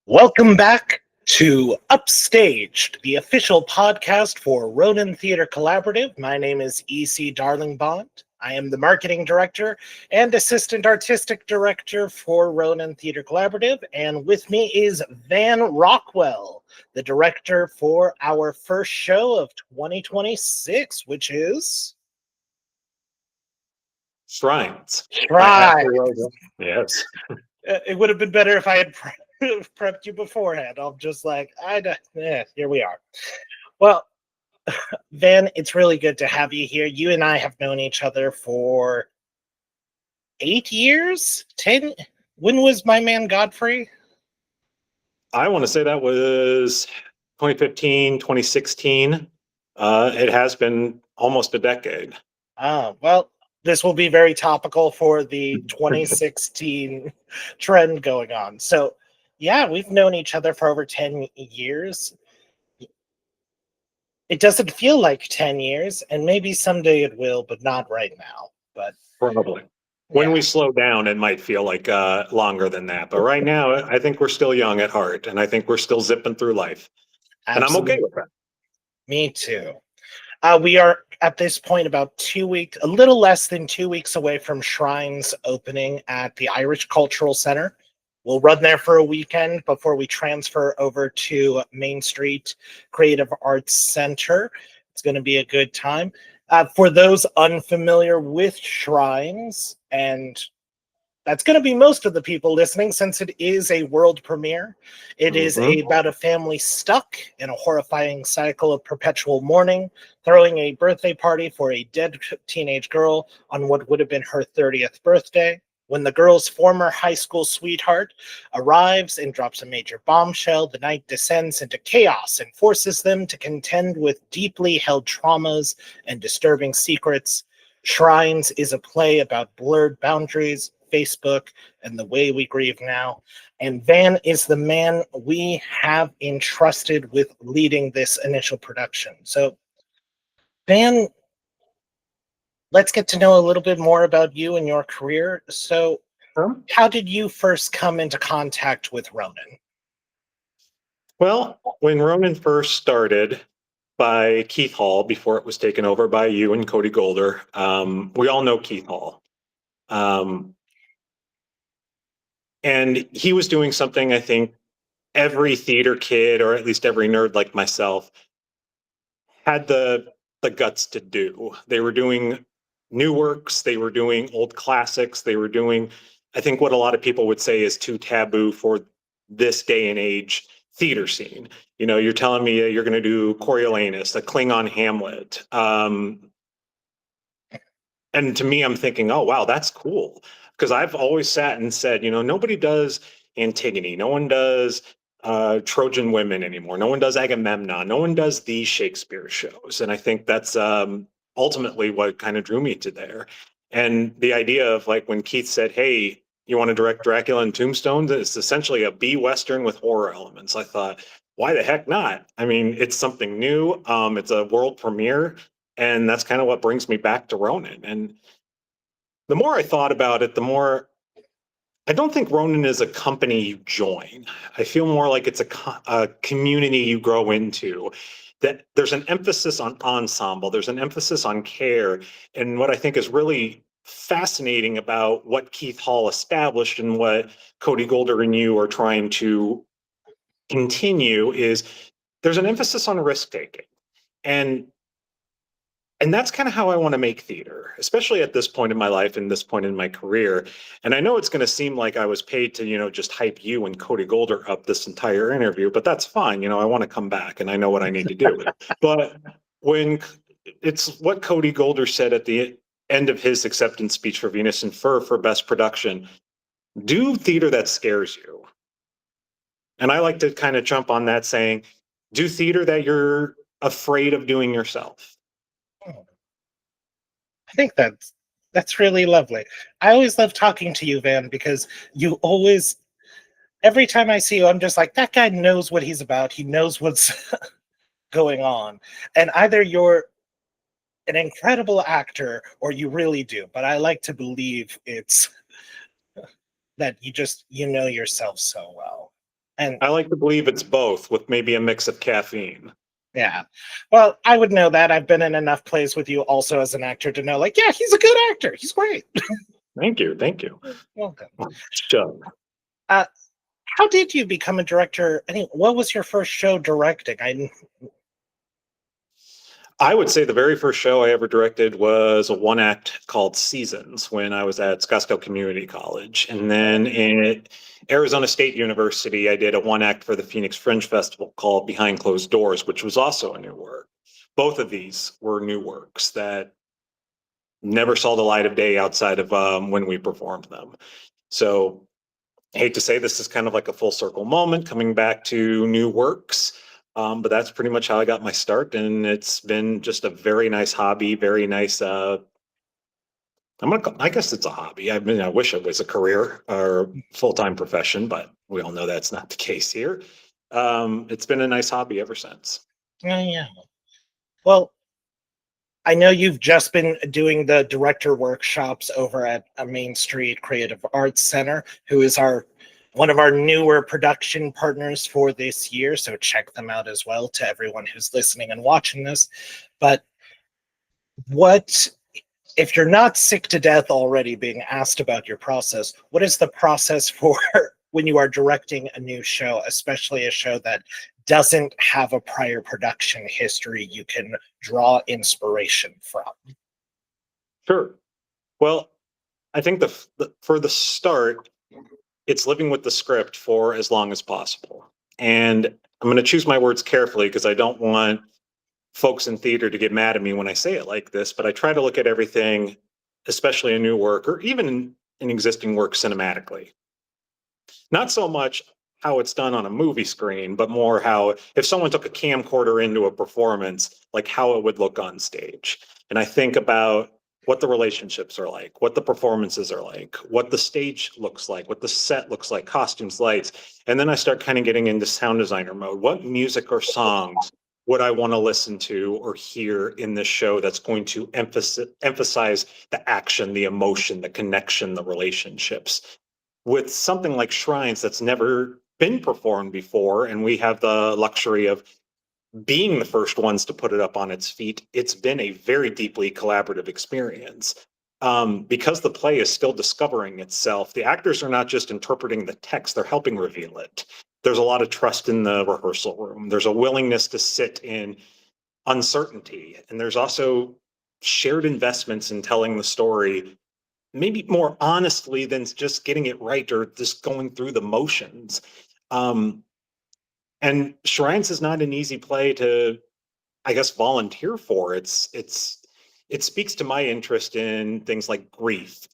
Welcome back to UPSTAGED, the official podcast for Ronin Theatre Collaborative. My name is E.C. Darlingbond. I am the marketing director and assistant artistic director for Ronin Theatre Collaborative, and with me is Van Rockwell, the director for our first show of 2026, which is Shrines. Right. Yes. It would have been better if I had prepped you beforehand. I'm just like, here we are. Well, Van, it's really good to have you here. You and I have known each other for 8 years? 10? When was My Man Godfrey? I want to say that was 2015, 2016. It has been almost a decade. Well, this will be very topical for the 2016 trend going on. So, yeah, we've known each other for over 10 years. It doesn't feel like 10 years, and maybe someday it will, but not right now. But Probably. When we slow down, it might feel like longer than that. But right now, I think we're still young at heart, and I think we're still zipping through life. Absolutely. And I'm okay with that. Me too. We are at this point about 2 weeks, a little less than 2 weeks away from Shrines opening at the Irish Cultural Center. We'll run there for a weekend before we transfer over to Main Street Creative Arts Center. It's going to be a good time. For those unfamiliar with Shrines, and that's going to be most of the people listening since it is a world premiere. It is about a family stuck in a horrifying cycle of perpetual mourning, throwing a birthday party for a dead teenage girl on what would have been her 30th birthday. When the girl's former high school sweetheart arrives and drops a major bombshell, the night descends into chaos and forces them to contend with deeply held traumas and disturbing secrets. Shrines is a play about blurred boundaries, Facebook, and the way we grieve now. And Van is the man we have entrusted with leading this initial production. So, Van, let's get to know a little bit more about you and your career. So, how did you first come into contact with Ronin? Well, when Ronin first started by Keith Hall, before it was taken over by you and Cody Golder, we all know Keith Hall. And he was doing something I think every theater kid, or at least every nerd like myself, had the guts to do. They were doing new works, they were doing old classics, they were doing, I think what a lot of people would say is too taboo for this day and age theater scene. You know, you're telling me you're going to do Coriolanus, a Klingon Hamlet. And to me, I'm thinking, oh, wow, that's cool. Because I've always sat and said, you know, nobody does Antigone. No one does Trojan women anymore. No one does Agamemnon. No one does these Shakespeare shows. And I think that's ultimately what kind of drew me to there. And the idea of like when Keith said, hey, you want to direct Dracula and Tombstone? It's essentially a B Western with horror elements. I thought, why the heck not? I mean, it's something new. It's a world premiere. And that's kind of what brings me back to Ronin. And the more I thought about it, the more I don't think Ronin is a company you join. I feel more like it's a community you grow into. That there's an emphasis on ensemble, there's an emphasis on care. And what I think is really fascinating about what Keith Hall established and what Cody Golder and you are trying to continue is there's an emphasis on risk taking. And that's kind of how I want to make theater, especially at this point in my life and this point in my career. And I know it's going to seem like I was paid to, you know, just hype you and Cody Golder up this entire interview, but that's fine. You know, I want to come back and I know what I need to do. But when it's what Cody Golder said at the end of his acceptance speech for Venus and Fur for Best Production, do theater that scares you. And I like to kind of jump on that saying, do theater that you're afraid of doing yourself. I think that's really lovely. I always love talking to you, Van, because you always, every time I see you, I'm just like, that guy knows what he's about. He knows what's going on. And either you're an incredible actor or you really do. But I like to believe it's that you know yourself so well. And I like to believe it's both, with maybe a mix of caffeine. yeah, well, I would know that. I've been in enough plays with you also as an actor to know, like, yeah, he's a good actor. He's great. Thank you. Thank you. Welcome. Sure. How did you become a director? What was your first show directing? I would say the very first show I ever directed was a one act called Seasons when I was at Scottsdale Community College. And then in Arizona State University, I did a one act for the Phoenix Fringe Festival called Behind Closed Doors, which was also a new work. Both of these were new works that never saw the light of day outside of when we performed them. So I hate to say this is kind of like a full circle moment coming back to new works. But that's pretty much how I got my start. And it's been just a very nice hobby, very nice. I guess it's a hobby. I mean, I wish it was a career or full-time profession, but we all know that's not the case here. It's been a nice hobby ever since. Oh, yeah. Well, I know you've just been doing the director workshops over at a Main Street Creative Arts Center, who is one of our newer production partners for this year. So check them out as well, to everyone who's listening and watching this. But if you're not sick to death already being asked about your process, what is the process for when you are directing a new show, especially a show that doesn't have a prior production history you can draw inspiration from? Sure. Well, I think for the start, it's living with the script for as long as possible. And I'm going to choose my words carefully because I don't want folks in theater to get mad at me when I say it like this, but I try to look at everything, especially a new work or even in existing work cinematically. Not so much how it's done on a movie screen, but more how if someone took a camcorder into a performance, like how it would look on stage. And I think about what the relationships are like, what the performances are like, what the stage looks like, what the set looks like, costumes, lights. And then I start kind of getting into sound designer mode. What music or songs would I want to listen to or hear in this show that's going to emphasize the action, the emotion, the connection, the relationships? With something like Shrines that's never been performed before, and we have the luxury of being the first ones to put it up on its feet, it's been a very deeply collaborative experience. Because the play is still discovering itself, the actors are not just interpreting the text, they're helping reveal it. There's a lot of trust in the rehearsal room. There's a willingness to sit in uncertainty. And there's also shared investments in telling the story, maybe more honestly than just getting it right or just going through the motions. And Shrines is not an easy play to, I guess, volunteer for. It speaks to my interest in things like grief,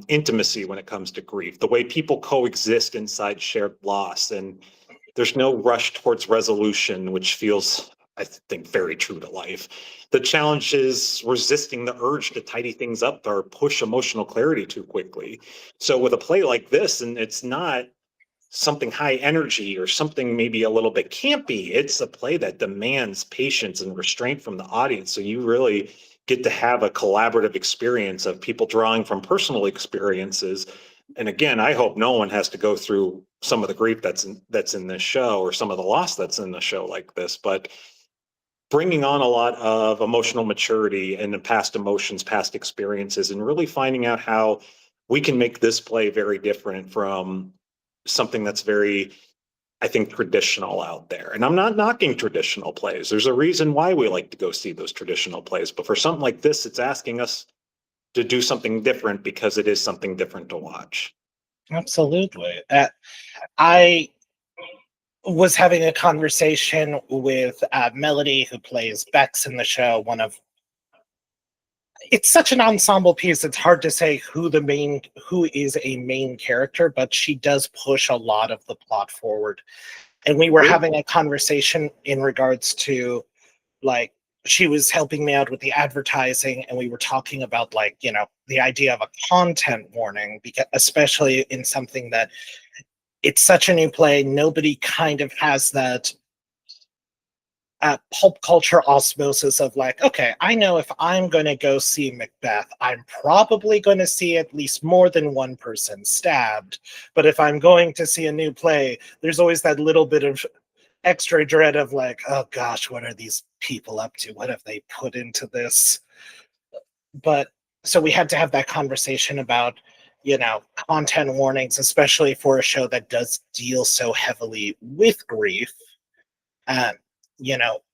intimacy when it comes to grief, the way people coexist inside shared loss, and there's no rush towards resolution, which feels, I think, very true to life. The challenge is resisting the urge to tidy things up or push emotional clarity too quickly. So with a play like this, and it's not something high energy or something maybe a little bit campy. It's a play that demands patience and restraint from the audience. So you really get to have a collaborative experience of people drawing from personal experiences. And again, I hope no one has to go through some of the grief that's in this show or some of the loss that's in the show like this, but bringing on a lot of emotional maturity and the past emotions, past experiences, and really finding out how we can make this play very different from something that's very, I think, traditional out there. And I'm not knocking traditional plays. There's a reason why we like to go see those traditional plays. But for something like this, it's asking us to do something different because it is something different to watch. Absolutely. I was having a conversation with Melody, who plays Becks in the show. It's such an ensemble piece. It's hard to say who is a main character, but she does push a lot of the plot forward. And we were having a conversation in regards to, like, she was helping me out with the advertising, and we were talking about, like, the idea of a content warning, because especially in something that it's such a new play, nobody kind of has that pulp culture osmosis of like, okay, I know if I'm going to go see Macbeth, I'm probably going to see at least more than one person stabbed. But if I'm going to see a new play, there's always that little bit of extra dread of like, oh gosh, what are these people up to? What have they put into this? But so we had to have that conversation about, content warnings, especially for a show that does deal so heavily with grief. Um,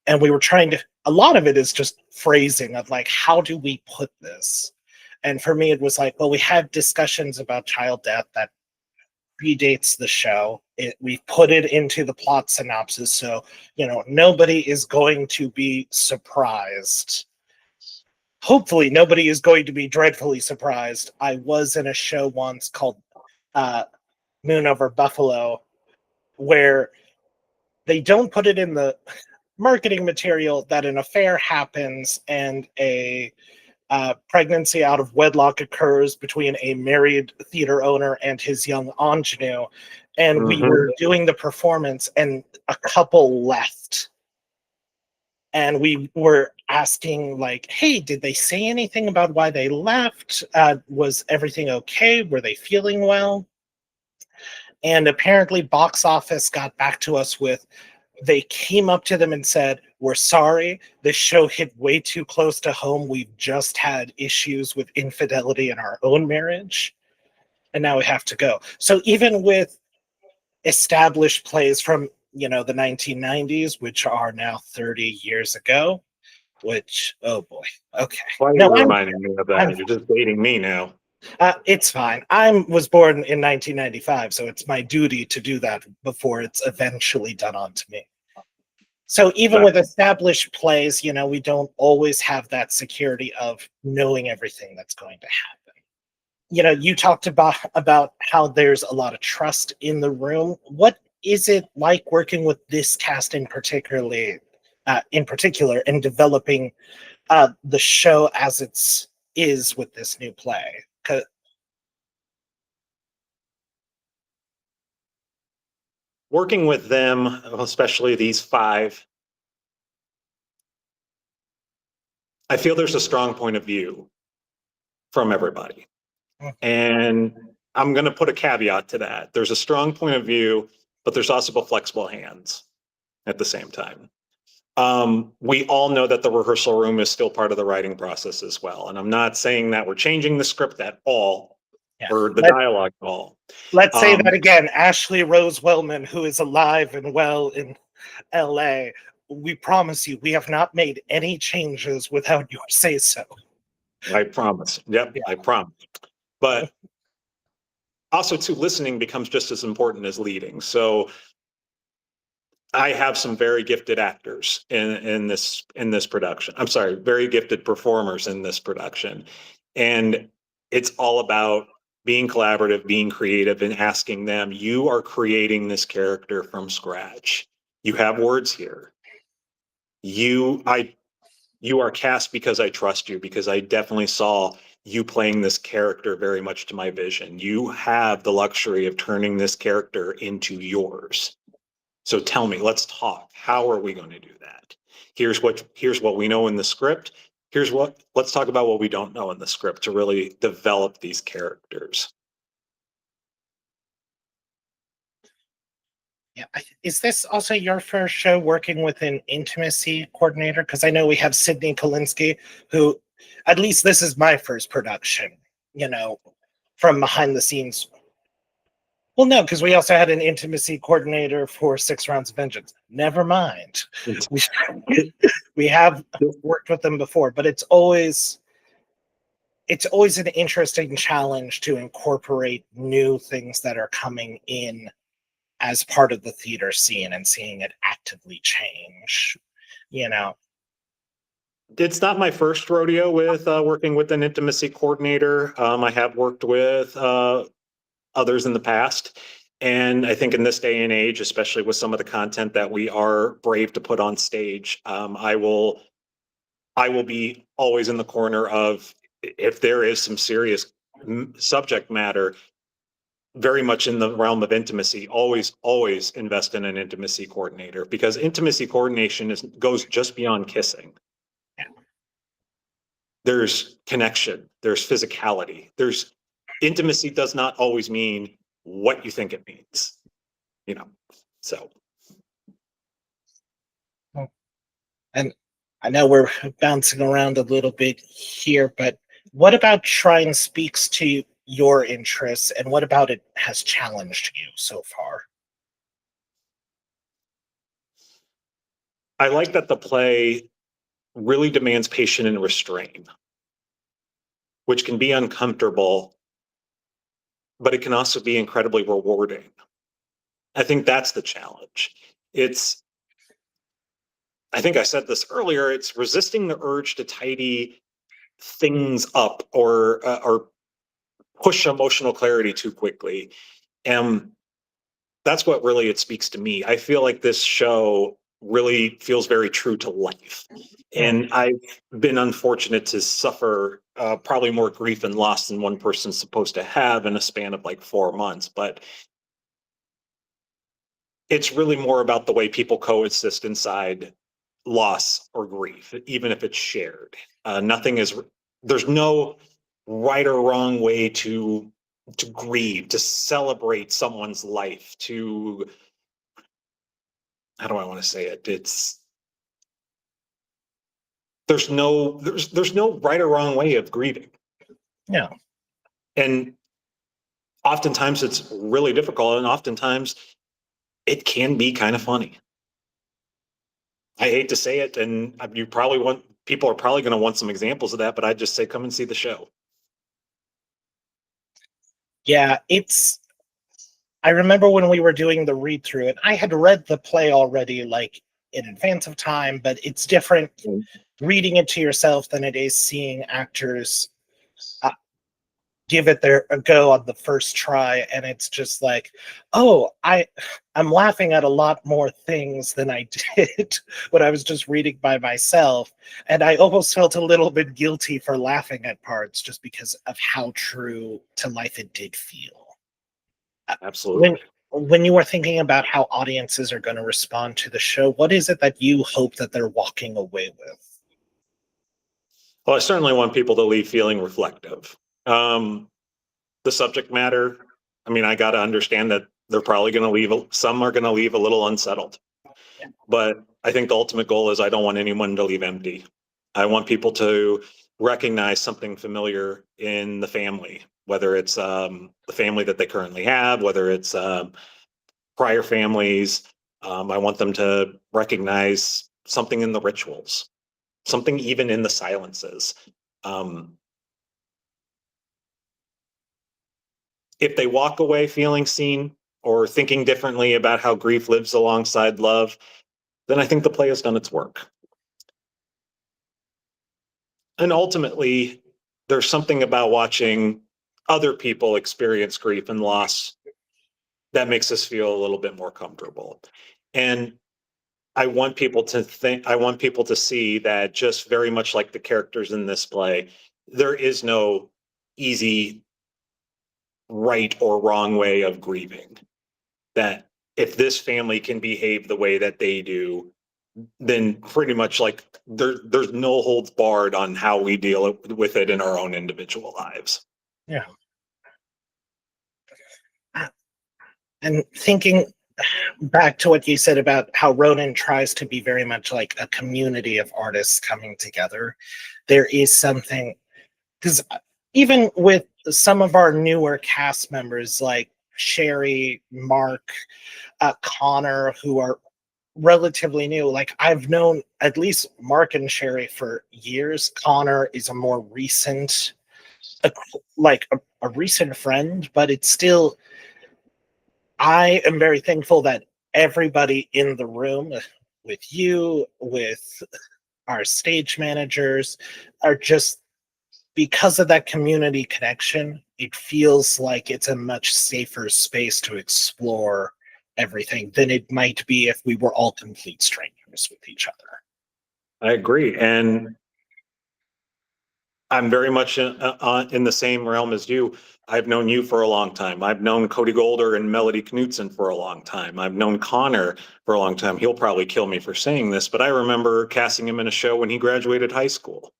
and we were trying to, a lot of it is just phrasing of like, how do we put this? And for me, it was like, well, we had discussions about child death that predates the show. We put it into the plot synopsis. So, nobody is going to be surprised. Hopefully, nobody is going to be dreadfully surprised. I was in a show once called Moon Over Buffalo, where they don't put it in the marketing material that an affair happens and a pregnancy out of wedlock occurs between a married theater owner and his young ingenue. And we were doing the performance, and a couple left. And we were asking, like, hey, did they say anything about why they left? Was everything okay? Were they feeling well? And apparently, box office got back to us with, they came up to them and said, we're sorry, this show hit way too close to home. We've just had issues with infidelity in our own marriage, and now we have to go. So even with established plays from, the 1990s, which are now 30 years ago, which, oh boy, okay. Why are you reminding me of that? You're just dating me now. It's fine. I was born in 1995, so it's my duty to do that before it's eventually done onto me. So even with established plays, we don't always have that security of knowing everything that's going to happen. You talked about how there's a lot of trust in the room. What is it like working with this cast in particular, and developing the show as is with this new play? Working with them, especially these five, I feel there's a strong point of view from everybody. And I'm going to put a caveat to that. There's a strong point of view, but there's also flexible hands at the same time. We all know that the rehearsal room is still part of the writing process as well. And I'm not saying that we're changing the script at all, or the dialogue at all. Let's say that again. Ashley Rose Wellman, who is alive and well in LA, we promise you, we have not made any changes without your say-so. I promise. Yep, yeah. I promise. But also, too, listening becomes just as important as leading. So I have some very gifted actors in this production. I'm sorry, very gifted performers in this production. And it's all about being collaborative, being creative, and asking them, you are creating this character from scratch. You have words here. You are cast because I trust you, because I definitely saw you playing this character very much to my vision. You have the luxury of turning this character into yours. So tell me, let's talk. How are we going to do that? Here's what we know in the script. Let's talk about what we don't know in the script to really develop these characters. Yeah. Is this also your first show working with an intimacy coordinator? Because I know we have Sydney Kalinsky, who, at least this is my first production, from behind the scenes. Well, no, because we also had an intimacy coordinator for 6 Rounds of Vengeance. Never mind. We have worked with them before, but it's always an interesting challenge to incorporate new things that are coming in as part of the theater scene and seeing it actively change. It's not my first rodeo with working with an intimacy coordinator. I have worked with others in the past. And I think in this day and age, especially with some of the content that we are brave to put on stage, I will be always in the corner of, if there is some serious subject matter, very much in the realm of intimacy, always invest in an intimacy coordinator, because intimacy coordination goes just beyond kissing. There's connection, there's physicality, there's intimacy does not always mean what you think it means, so. And I know we're bouncing around a little bit here, but what about Shrine speaks to your interests, and what about it has challenged you so far? I like that the play really demands patience and restraint, which can be uncomfortable, but it can also be incredibly rewarding. I think that's the challenge. I think I said this earlier, it's resisting the urge to tidy things up or push emotional clarity too quickly. And that's what really it speaks to me. I feel like this show really feels very true to life. And I've been unfortunate to suffer probably more grief and loss than one person's supposed to have in a span of like 4 months. But it's really more about the way people coexist inside loss or grief, even if it's shared. There's no right or wrong way to grieve, to celebrate someone's life, how do I want to say it? There's no right or wrong way of grieving. Yeah. And oftentimes it's really difficult, and oftentimes it can be kind of funny. I hate to say it, and people are probably going to want some examples of that, but I just say come and see the show. Yeah, I remember when we were doing the read through it, I had read the play already, like in advance of time, but it's different reading it to yourself than it is seeing actors give it a go on the first try. And it's just like, oh, I'm laughing at a lot more things than I did when I was just reading by myself. And I almost felt a little bit guilty for laughing at parts just because of how true to life it did feel. Absolutely. When you are thinking about how audiences are going to respond to the show, what is it that you hope that they're walking away with? Well, I certainly want people to leave feeling reflective. The subject matter, I got to understand that they're probably going to some are going to leave a little unsettled. But I think the ultimate goal is I don't want anyone to leave empty. I want people to recognize something familiar in the family, whether it's the family that they currently have, whether it's prior families. I want them to recognize something in the rituals, something even in the silences. If they walk away feeling seen or thinking differently about how grief lives alongside love, then I think the play has done its work. And ultimately, there's something about watching other people experience grief and loss that makes us feel a little bit more comfortable. And I want people to see that, just very much like the characters in this play, there is no easy right or wrong way of grieving. That if this family can behave the way that they do, then pretty much like there's no holds barred on how we deal with it in our own individual lives. Yeah. And thinking back to what you said about how Ronin tries to be very much like a community of artists coming together, there is something, because even with some of our newer cast members like Shari, Mark, Connor, who are relatively new, like I've known at least Mark and Shari for years. Connor is a more recent, a recent friend, but it's still, I am very thankful that everybody in the room, with you, with our stage managers, are just, because of that community connection, it feels like it's a much safer space to explore everything than it might be if we were all complete strangers with each other. I agree. And I'm very much in the same realm as you. I've known you for a long time. I've known Cody Golder and Melody Knudson for a long time. I've known Connor for a long time. He'll probably kill me for saying this, but I remember casting him in a show when he graduated high school.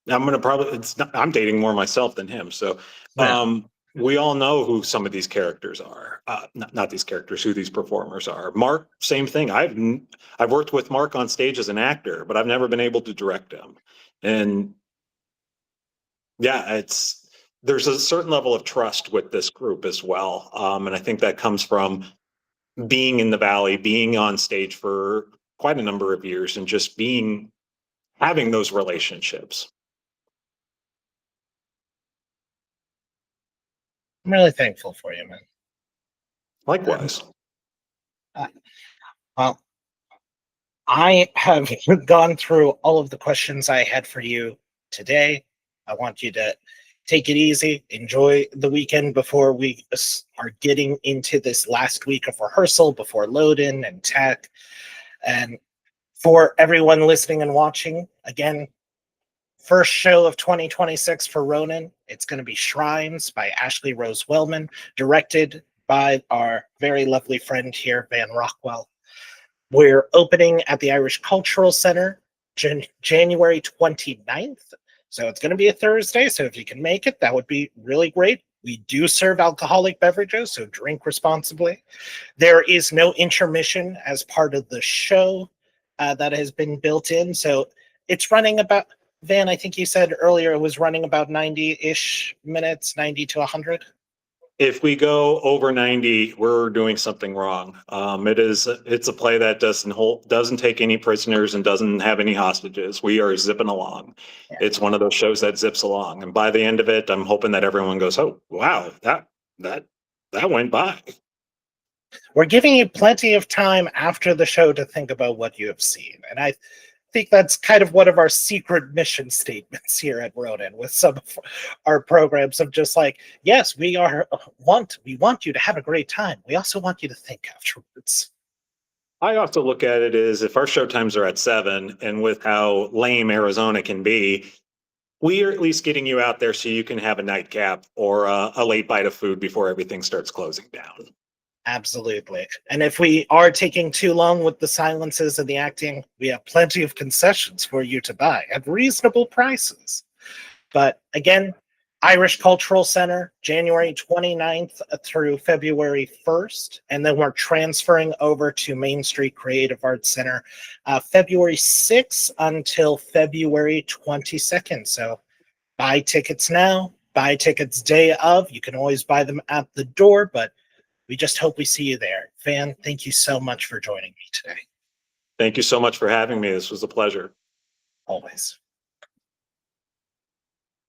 I'm dating more myself than him. So, we all know who some of these characters are. Not these characters, who these performers are. Mark, same thing. I've worked with Mark on stage as an actor, but I've never been able to direct him. And yeah, there's a certain level of trust with this group as well. And I think that comes from being in the Valley, being on stage for quite a number of years, and just having those relationships. I'm really thankful for you, man. Likewise. Well, I have gone through all of the questions I had for you today. I want you to take it easy, enjoy the weekend before we are getting into this last week of rehearsal before load-in and tech. And for everyone listening and watching, again, first show of 2026 for Ronin. It's going to be Shrines by Ashley Rose Wellman, directed by our very lovely friend here, Van Rockwell. We're opening at the Irish Cultural Center January 29th. So it's going to be a Thursday. So if you can make it, that would be really great. We do serve alcoholic beverages, so drink responsibly. There is no intermission as part of the show that has been built in. So it's running about, Van, I think you said earlier it was running about 90-ish minutes, 90 to 100. If we go over 90, we're doing something wrong. It's a play that doesn't take any prisoners and doesn't have any hostages. We are zipping along. Yeah. It's one of those shows that zips along. And by the end of it, I'm hoping that everyone goes, "Oh, wow, that went by." We're giving you plenty of time after the show to think about what you have seen. And I think that's kind of one of our secret mission statements here at Ronin with some of our programs of just like, yes, we want you to have a great time. We also want you to think afterwards. I also look at it as if our show times are at 7, and with how lame Arizona can be, we are at least getting you out there so you can have a nightcap or a late bite of food before everything starts closing down. Absolutely. And if we are taking too long with the silences and the acting, we have plenty of concessions for you to buy at reasonable prices. But again, Irish Cultural Center, January 29th through February 1st. And then we're transferring over to Main Street Creative Arts Center, February 6th until February 22nd. So buy tickets now, buy tickets day of. You can always buy them at the door, but we just hope we see you there. Van, thank you so much for joining me today. Thank you so much for having me. This was a pleasure. Always.